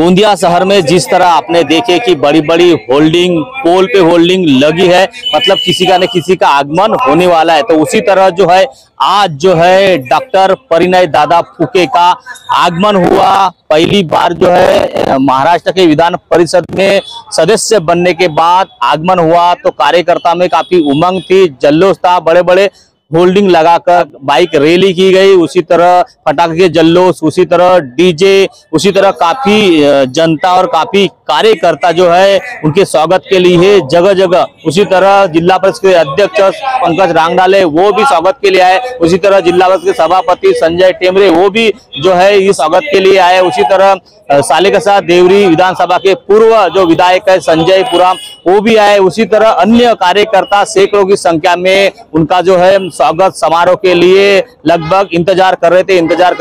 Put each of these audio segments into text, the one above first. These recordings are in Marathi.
गोंदिया शहर में जिस तरह आपने देखे कि बड़ी बड़ी होल्डिंग, पोल पे होल्डिंग लगी है, मतलब किसी का न किसी का आगमन होने वाला है। तो उसी तरह जो है आज जो है डॉक्टर परिणय दादा फुके का आगमन हुआ। पहली बार जो है महाराष्ट्र के विधान परिषद में सदस्य बनने के बाद आगमन हुआ, तो कार्यकर्ता में काफी उमंग थी, जल्लोष था, बड़े बड़े होल्डिंग लगाकर बाइक रैली की गई, उसी तरह पटाखे के जल्लोष, उसी तरह डीजे, उसी तरह काफी जनता और काफी कार्यकर्ता जो है उनके स्वागत के लिए जगह जगह, उसी तरह जिला परिषद के अध्यक्ष पंकज रांगडाले वो भी स्वागत के लिए आए, उसी तरह जिला परिषद के सभापति संजय टेमरे वो भी जो है इस स्वागत के लिए आए, उसी तरह सालेकसा देवरी विधानसभा के पूर्व जो विधायक है संजय पुराम वो भी आए, उसी तरह अन्य कार्यकर्ता सैकड़ों की संख्या में उनका जो है स्वागत समारोह के लिए लगभग इंतजार कर रहे थे। इंतजार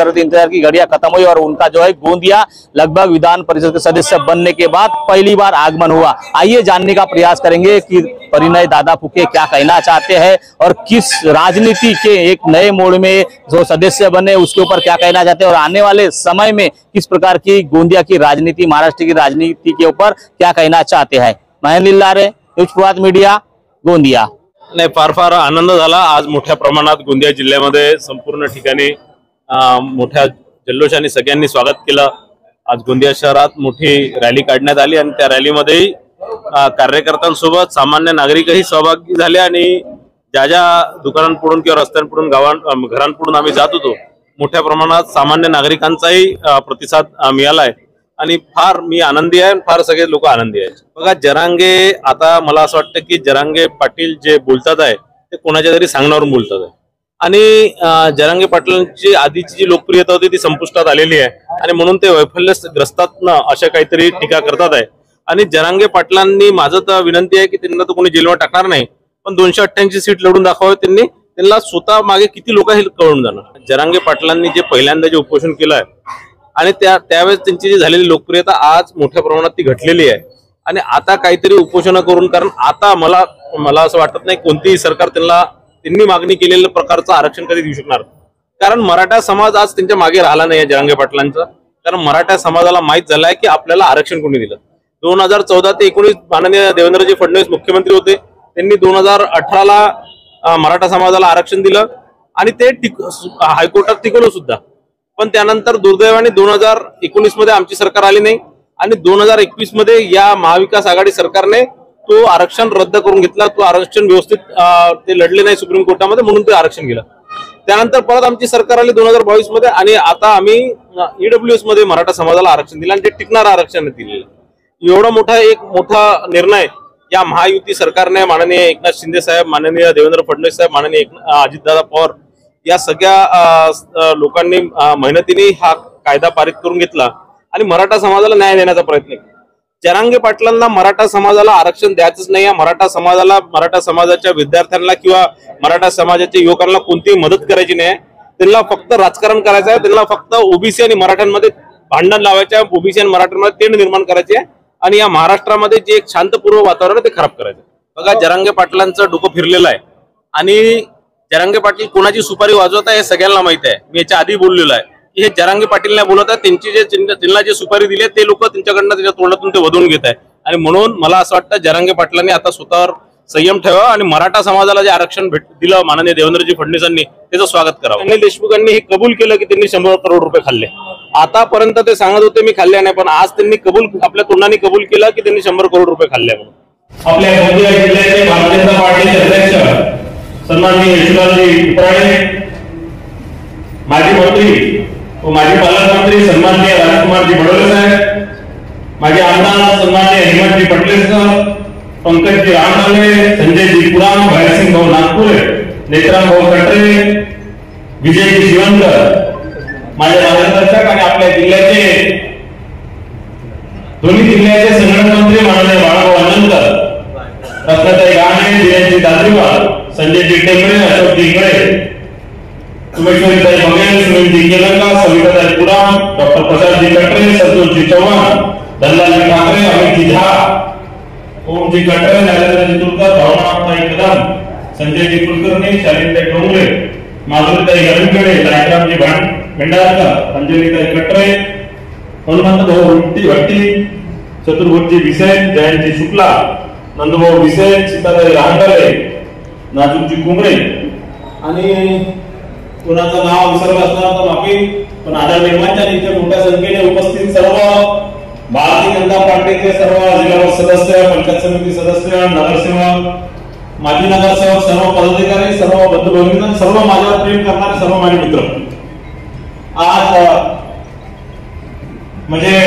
की घड़ियां खत्म हुई और उनका जो है गोंदिया लगभग विधान परिषद के सदस्य बनने के बाद पहली बार आगमन हुआ। आइए जानने का प्रयास करेंगे कि परिणय दादा फुके क्या कहना चाहते हैं और किस राजनीति के एक नए मोड़ में जो सदस्य बने उसके ऊपर क्या कहना चाहते हैं और आने वाले समय में किस प्रकार की गोंदिया की राजनीति, महाराष्ट्र की राजनीति के ऊपर क्या कहना चाहते हैं। महेंद्र लारे, न्यूज मीडिया, गोंदिया। नाही, फार फार आनंद झाला। आज मोठ्या प्रमाणात गोंदिया जिल्ह्यामध्ये संपूर्ण ठिकाणी मोठ्या जल्लोषाने सगळ्यांनी स्वागत केलं। आज गोंदिया शहरात मोठी रॅली काढण्यात आली आणि त्या रॅलीमध्ये कार्यकर्त्यांसोबत सामान्य नागरिकही सहभागी झाले आणि ज्या ज्या दुकानांपुढून किंवा रस्त्यांपुढून घरांपुढून आम्ही जात होतो मोठ्या प्रमाणात सामान्य नागरिकांचाही प्रतिसाद मिळाला आहे आणि फार मी आनंदी आहे, फार सगळे लोक आनंदी आहेत। बघा, जरांगे आता मला असं वाटतं की जरांगे पाटील जे बोलतात आहे ते कोणाच्या तरी सांगण्यावरून बोलतात आहे आणि जरांगे पाटलांची आधीची जी लोकप्रियता होती ती संपुष्टात आलेली आहे आणि म्हणून ते वैफल्यग्रस्तात अशा काहीतरी टीका करतात आहे आणि जरांगे पाटलांनी माझं तर विनंती आहे की त्यांना तर कोणी जेलवर टाकणार नाही, पण 288 सीट लढून दाखवावे। त्यांना स्वतः मागे किती लोक हे कळून जाणार। जरांगे पाटलांनी जे पहिल्यांदा जे उपोषण केलं आहे आणि त्यावेळेस त्यांची जी झालेली लोकप्रियता आज मोठ्या प्रमाणात ती घटलेली आहे आणि आता काहीतरी उपोषण करून, कारण आता मला असं वाटत नाही कोणतीही सरकार त्यांनी मागणी केलेल्या प्रकारचं आरक्षण कधी देऊ शकणार, कारण मराठा समाज आज त्यांच्या मागे राहिला नाही जरांगे पाटलांचा, कारण मराठा समाजाला माहित झालाय की आपल्याला आरक्षण कोणी दिलं। 2014 ते 19 माननीय देवेंद्रजी फडणवीस मुख्यमंत्री होते, त्यांनी 2018ला मराठा समाजाला आरक्षण दिलं आणि ते हायकोर्टात टिकवलं सुद्धा, पण त्यानंतर दुर्दैवाने 2019 मध्ये आमची सरकार आली नाही आणि 2021 मध्ये या महाविकास आघाडी सरकारने तो आरक्षण रद्द करून घेतला। तो आरक्षण व्यवस्थित ते लढले नाही सुप्रीम कोर्टामध्ये, म्हणून ते आरक्षण गेलं। त्यानंतर परत आमची सरकार आली 2022 मध्ये आणि आता आम्ही ईडब्ल्यूएस मध्ये मराठा समाजाला आरक्षण दिलं आणि ते टिकणारं आरक्षण दिलेलं। एवढा मोठा निर्णय या महायुती सरकारने, माननीय एकनाथ शिंदे साहेब, माननीय देवेंद्र फडणवीस साहेब, माननीय अजितदादा पवार या सगळ्या लोकांनी मेहनतीने हा कायदा पारित करून घेतला आणि मराठा समाजाला न्याय देण्याचा प्रयत्न केला। जरांगे पाटलांना मराठा समाजाला आरक्षण द्यायचंच नाही, मराठा समाजाच्या विद्यार्थ्यांना किंवा मराठा समाजाच्या युवकांना कोणतीही मदत करायची नाही, त्यांना फक्त राजकारण करायचं आहे, त्यांना फक्त ओबीसी आणि मराठ्यांमध्ये भांडण लावायचं आहे, ओबीसी आणि मराठ्यांमध्ये तेढ निर्माण करायची आहे आणि या महाराष्ट्रामध्ये जे एक शांतपूर्व वातावरण आहे ते खराब करायचं। बघा, जरांगे पाटलांचं डोकं फिरलेलं आहे आणि जरांगे पाटील कोणाची सुपारी वाजवत आहे हे सगळ्यांना माहित आहे। मी याच्या आधी बोललेलो आहे की हे जरांगे पाटील नाही बोलत आहे, त्यांची त्यांना जे सुपारी दिली आहे ते लोक त्यांच्याकडनं त्याच्या तोंडातून ते वधवून घेत आहे आणि म्हणून मला असं वाटतं जरांगे पाटलांनी आता स्वतःवर संयम ठेवा आणि मराठा समाजाला जे आरक्षण दिलं माननीय देवेंद्रजी फडणवीसांनी त्याचं स्वागत करावं। अनिल देशमुखांनी हे कबूल केलं की त्यांनी 100 करोड रुपये खाल्ले। आतापर्यंत ते सांगत होते मी खाल्ले नाही, पण आज त्यांनी आपल्या तोंडाने कबूल केलं की त्यांनी 100 करोड रुपये खाल्ले म्हणून। आपल्या गोंदिया जिल्ह्याचे भारतीय जनता पार्टीचे अध्यक्ष सन्माननीय यशवंतजी उपराणे, माजी मंत्री व माजी पालकमंत्री सन्माननीय राजकुमारजी बडोले साहेब, माजी आमदार सन्माननीय हेमंतजी पटले सर, पंकजजी रामडाले, संजयजी पुराम, भैरसिंग भाऊ नागपुरे, नेत्राम भाऊ कटरे, विजयजी शिवंकर, माझे मार्गदर्शक आणि आपल्या जिल्ह्याचे दोन्ही जिल्ह्याचे संघटन मंत्री माननीय बाळाभाऊ अनंतर, रत्नाताई गाणे, दिनेशजी दादरीवाल, संजयजी टेंबरे, अशोकजी इंगळे, उमेश्वरीताई बघेल, सुनीलजी केलंका, सविताताई पुराम, डॉक्टर प्रसादजी कटरे, संतोषजी चव्हाण, धनलालजी ठाकरे, अमितजी झा, ओमजी कटरे, नरेंद्रजी तुरकर, भावनाताई कदम, संजयजी कुलकर्णी, शालिनीताई डोंगरे, माधुरीताई गरंकडे, नायकरामजी भेंडारकर, अंजलीताई कटरे, हनुमंत भाऊ भट्टी, चतुर्भुजी विसेन, जयंती शुक्ला, नंदभाऊ विसेन, सीताताई रांगले, नाजूजी कुंबळे आणि कोणाचं नाव विसरलं असणार तर माफी, पण आदरणीय मंच आणि इथे मोठ्या संख्येने उपस्थित सर्व भारतीय जनता पार्टीचे सर्व जिल्हा सदस्य, पंचायत समिती सदस्य, नगरसेवक, माजी नगरसेवक, सर्व पदाधिकारी, सर्व बंधू भगिनी, सर्व माझ्यावर प्रेम करणारे सर्व माझे मित्र, आज म्हणजे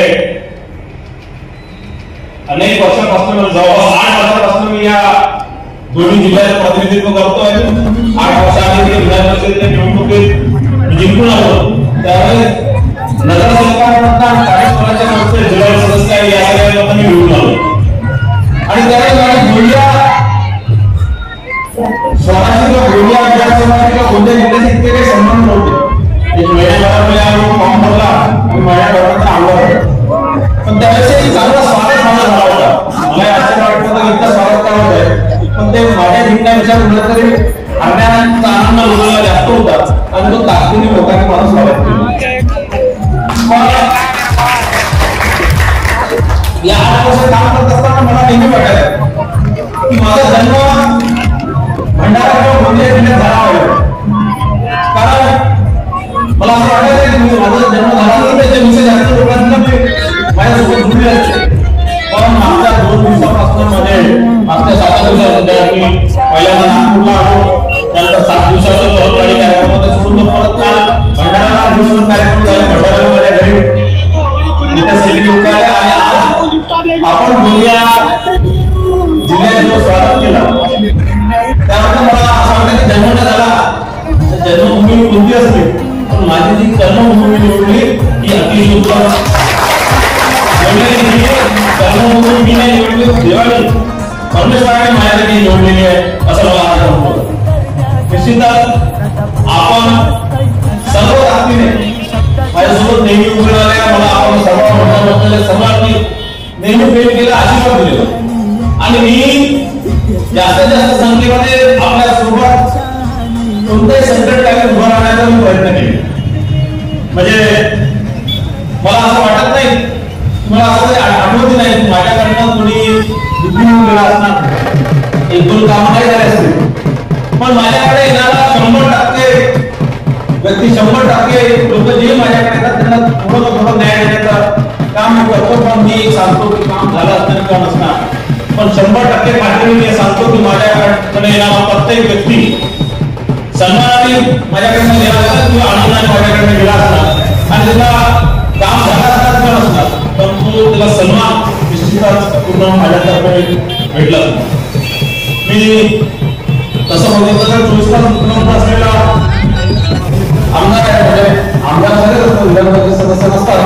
अनेक वर्षापासून जवळपास 8 वर्षापासून मी या दोन्ही जिल्ह्याचं प्रतिनिधित्व करतोय. 8 वर्षाआधी विधान परिषदेच्या निवडणुकीत जिंकून आलो. त्यावेळेस नगरसेवकांना कार्यक्रमाच्या जिल्हा सदस्य या सगळ्या लोकांनी निवडून आलो आणि त्यावेळेस माझी गोंदिया स्वतःची गोंदिया विधानसभा किंवा गोंदिया जिल्ह्याचे इतके काही संबंध नव्हते. एक महिन्याभरामध्ये फॉर्म भरला आणि माझ्या घरात आवडलं, पण त्यावेळेस चांगला स्वागत माझा झाला होता. मला असं वाटतं इतकं स्वागत काय होतंय, पण ते माझ्या जिंकण्यापेक्षा कुठेतरी हरण्याचा आनंद लोकांना जास्त होता आणि तो ताकदीने लोकांनी मला स्वागत केलं. या 8 वर्ष काम करत असताना मला नेहमी वाटायचं की माझा जन्म भंडारा किंवा गोंदिया जिल्ह्यात झाला पाहिजे, कारण मला असं वाटायचं की माझा जन्म झाला तर त्याच्याविषयी जास्त लोकांना माझ्यासोबत जुळले असते. पण मागच्या 2 दिवसापासून म्हणजे मागच्या 7 दिवसात पहिल्यांदा नागपूरला आलो, त्यानंतर 7 दिवसाचा सहकारी कार्यक्रमामध्ये सोडून परत काल भंडारा दिवस कार्यक्रम झाला. भंडारा माझ्या घरी इथे सगळी लोक आले आणि आज आपण गोंदिया जिल्ह्यात जो स्वागत केलं त्यामध्ये मला असं वाटतं की जन्म झाला जन्मभूमी कोणती असते, पण माझी जी कर्मभूमी निवडली ही अतिशय उत्तम कर्मभूमी मी नाही निवडली, देवाने परमेश्वराने माझ्यासाठी निवडलेली आहे असं मला वाटतं. निश्चितच आपण सर्व ताकदीने माझ्यासोबत नेहमी उभे राहिल्या, मला आपण सर्व मोठ्या सर्वांनी नेहमी प्रेम केलं, आशीर्वाद दिले आणि मी जास्तीत जास्त संख्येमध्ये आपल्या सोबत कोणत्याही संकट काळात उभं राहण्याचा मी प्रयत्न केले. म्हणजे मला असं वाटत नाही, मला असं आठवत नाही माझ्याकडनं कोणी बुद्धी घेऊन गेला असणार, 1-2 कामं नाही झाले असते, पण माझ्याकडे येणारा 100% व्यक्ती 100% लोक जे माझ्याकडे येतात त्यांना थोडं न्याय देण्याचं काम मी करतो. पण मी सांगतो की काम झालं असणार किंवा नसणार, पण 100% पाठवून मी सांगतो की माझ्याकडे येणारा प्रत्येक व्यक्ती सन्मानाने माझ्याकडनं गेला असणार किंवा आनंदाने माझ्याकडनं गेला असणार आणि त्याला काम झालं असणार किंवा नसणार, परंतु त्याला सन्मान निश्चितच पूर्ण माझ्यातर्फे भेटला. मी तसं बघितलं तर 24 तास उपलब्ध असलेला आमदार आहे, म्हणजे आमदार सगळेच असतात, विधान परिषद सदस्य नसतात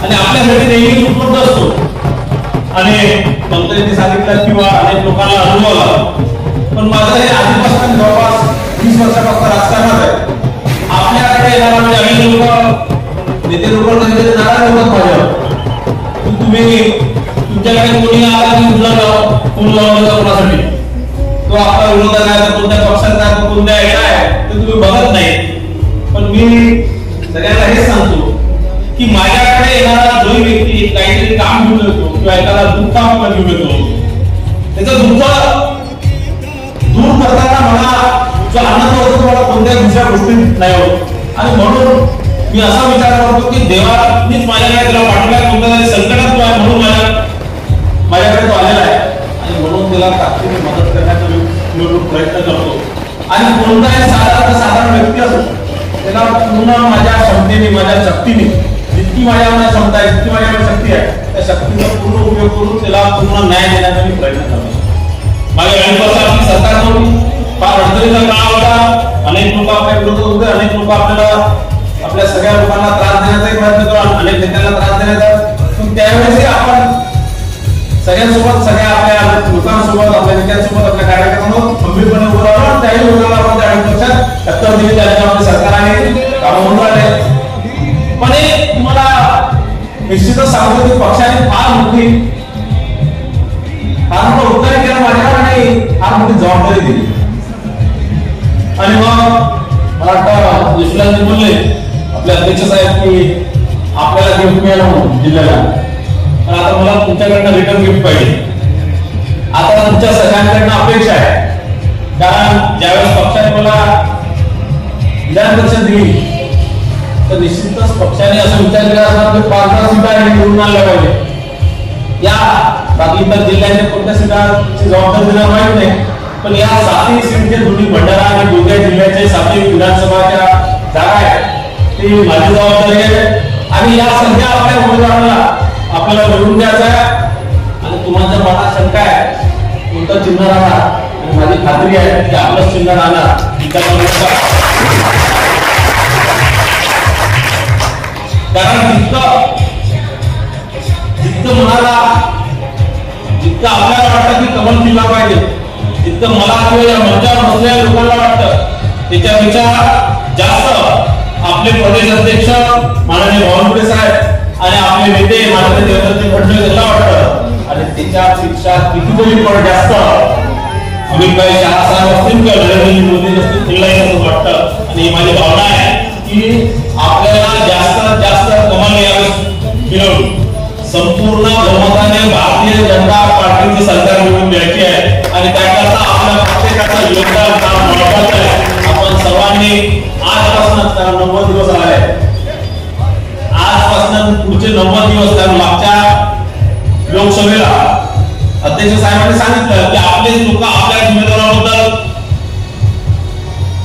आणि आपल्यासाठी नेहमी उपलब्ध असतो. आणि मंत्र्यांनी सांगितलं किंवा अनेक लोकांना अनुभव आला, पण माझं हे आधीपासून जवळपास 20 वर्षापासून राजकारणात आहे. आपल्याकडे येणारा म्हणजे अनेक लोक नेते लोक नाराज होतात माझ्यावर, तुम्ही तुमच्याकडे कोणी आला की तुला फोन लावला कोणासाठी, तो आपला विरोधात आहे, कोणत्या पक्षात आहे, कोणत्या याला आहे ते तुम्ही बघत नाही. पण मी सगळ्यांना हेच सांगतो की माझ्याकडे येणारा जो व्यक्ती काहीतरी काम घेऊन येतो किंवा एखादा दुःख काम घेऊन येतो, त्याचं दुःख दूर करताना मला जो आनंद होतो मला कोणत्याही दुसऱ्या गोष्टीत नाही होत. आणि म्हणून मी असा विचार करतो की देवानीच माझ्याकडे त्याला पाठवला, कोणत्या तरी संकटात तो आहे म्हणून माझ्याकडे तो आलेला आहे आणि म्हणून त्याला ताकदीने मदत करण्याचा मी प्रयत्न करतो. आणि कोणताही साधारण व्यक्ती असो त्याला पूर्ण माझ्या क्षमतेने, माझ्या शक्तीने, जितकी माझ्यामध्ये क्षमता आहे, जितकी माझ्याकडे शक्ती आहे, त्या शक्तीचा पूर्ण उपयोग करून त्याला पूर्ण न्याय देण्याचा मी प्रयत्न करतो. मागे 20 वर्षाची सरकार होती, फार अडचणीचा काळ होता, अनेक लोक आपल्या विरोधात होते, अनेक लोक आपल्याला आपल्या सगळ्या लोकांना त्रास देण्याचाही प्रयत्न करतो, अनेक नेत्यांना त्रास देण्याचा. पण त्यावेळेस आपण सगळ्यांसोबत, सगळ्या आपल्या लोकांसोबत, आपल्या नेत्यांसोबत, आपल्या कार्यक्रमांसोबत खंबीरपणे उभं राहून त्याही लोकांना आपण त्या 20 वर्षात टक्कर दिली, त्याच्या आपल्या सरकारने काम होऊन राहिले. पण एक तुम्हाला निश्चितच सांगतो की पक्षाने फार मोठा उत्तर केला माझ्यावर आणि फार मोठी जबाबदारी दिली. आणि मग मला वाटतं विश्वनाथजी बोलले आपले अध्यक्ष साहेब की आपल्याला गिफ्ट मिळालं म्हणून जिल्ह्याला, पण आता मला तुमच्याकडनं रिटर्न गिफ्ट पाहिजे. आता तुमच्या सगळ्यांकडनं अपेक्षा आहे, कारण ज्यावेळेस पक्षाने मला विधान परिषद दिली तर निश्चितच पक्षाने असं विचार केला असणार की 5 सीटा निवडून आणल्या पाहिजे. या बाकी इतर जिल्ह्यांच्या कोणत्या सीटांची जबाबदारी देणार माहित नाही, पण या 7 सीटचे दोन्ही भंडारा आणि गोंदिया जिल्ह्याचे 7 विधानसभाच्या जागा आहेत ती माझी जबाबदारी आहे. आणि या सगळ्या आपल्या उमेदवारांना आपल्याला निवडून द्यायचं आहे. आणि तुम्हाला मनात शंका आहे कोणतं चिन्ह राहणार, आणि माझी खात्री आहे की आपलं चिन्ह राहणार. कारण जितकं मनाला जितकं आपल्याला वाटतं की कमल दिला पाहिजे, जितकं मला किंवा या मंचावर बसलेल्या लोकांना वाटतं त्याच्यापेक्षा जास्त आपले प्रदेश अध्यक्ष माननीय बावनकुळे साहेब आणि आपले नेते माननीय देवेंद्रजी फडणवीस यांना वाटतं. आणि त्याच्यापेक्षा कितीतरी पण जास्त अमित भाई शहा साहेब असतील किंवा नरेंद्रजी मोदी असतील त्यांनाही असं वाटतं. आणि माझी भावना आहे की आपल्याला जास्तीत जास्त कमल यावेळेस मिळवून संपूर्ण बहुमताने भारतीय जनता पार्टीचे सरकार निवडून द्यायची आहे. आणि त्याकरता आपल्या प्रत्येकाचं योगदान फार महत्त्वाचं आहे. आपण सर्वांनी आजपासून 90 दिवस आले, आजपासून पुढचे 90 दिवस, कारण मागच्या लोकसभेला अध्यक्ष साहेबांनी सांगितलं की आपले लोक आपल्या उमेदवाराबद्दल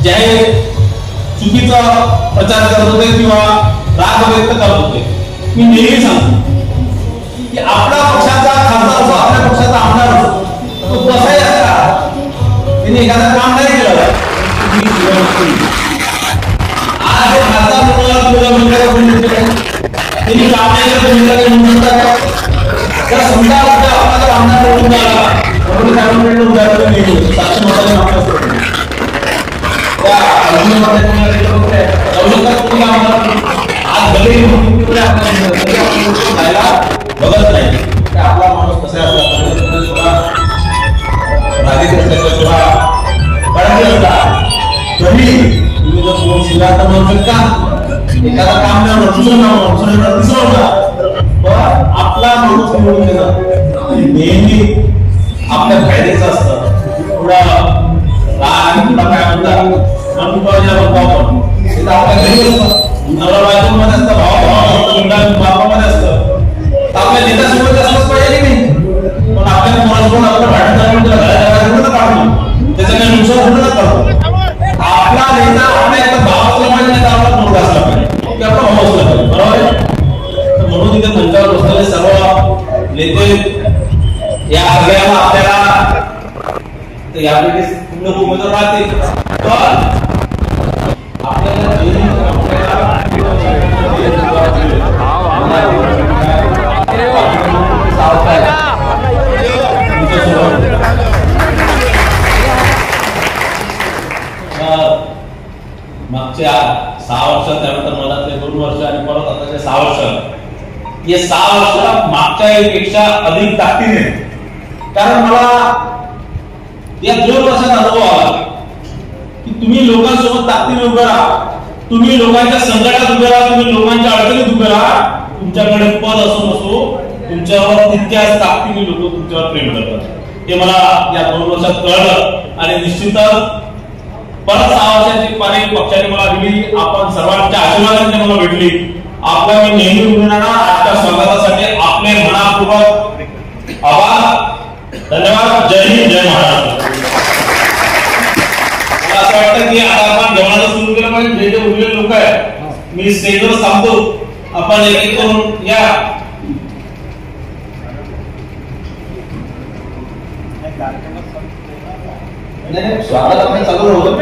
जे चुकीचा प्रचार करत होते किंवा राग व्यक्त करत होते. मी नेहमी सांगतो की आपल्या पक्षाचा खासदार असो, आपल्या पक्षाचा आमदार असो, तो कसाही असला त्यांनी एखादं काम नाही केलं, आज हे खासदार त्यांनी काम नाही केलं, जर समजा आपल्याला आमदार निवडून आला म्हणून साहेबांकडे उदाहरण निवडून 700 मतांनी आमदार सोडले त्या आज भले बघत नाही आपला माणूस कसा असला तरी तुम्ही जर दोन सिद्धार्थ म्हणू शकता एखादा काम आपला माणूस निवडून देणं नेहमी आपल्या फायद्याचं असतं. थोडा राग थोडा काय म्हणतात आपल्या घरी असतं, नवरा बायकोमध्ये असतं, बापामध्ये असतं, आपल्या नेता सोबत असलंच पाहिजे की नाही. पण आपल्या कोणासोबत आपलं भांडण काढतो त्याचं काही नुकसान होणं करतो. आपला नेता आपल्या एकदा भाव असला पाहिजे, नाही तर आपला मोठा असला पाहिजे की आपला भाव असला पाहिजे, बरोबर आहे. म्हणून इथे मंचावर बसलेले सर्व नेते या सगळ्यांना आपल्याला यापैकी पूर्ण उमेदवार राहतील, पण आपल्याला मागच्या 6 वर्षात, त्यानंतर मला ते 2 वर्ष आणि परत आता 6 वर्ष, या 6 वर्षाला मागच्या पेक्षा अधिक ताकदीने, कारण मला या 2 वर्षात अनुभव आला की तुम्ही लोकांसोबत ताकदीने उभे राहा, तुम्ही लोकांच्या संकटात उभे राहा, तुम्ही लोकांच्या अडचणीत उभे राहा. तुमच्याकडे पद असो नसो, तुमच्यावर तितक्याच ताकदीने लोक तुमच्यावर प्रेम करतात. हे मला या 2 वर्षात कळलं. आणि निश्चितच परत 6 वर्षाची पारी पक्षाने मला दिली, आपण सर्वांच्या आशीर्वादाने मला भेटली. आपला मी नेहमी उभे राहणार. आजच्या स्वागतासाठी आपले मनापूर्वक आभार, धन्यवाद. जय हिंद, जय महाराष्ट्र. मला असं वाटतं की आता आपण जेवणाला सुरू केलं पाहिजे. जे जे उरलेले लोक आहेत मी स्टेजवर थांबतो, आपण एक एक करून या. स्वागत आपण चालू होतं.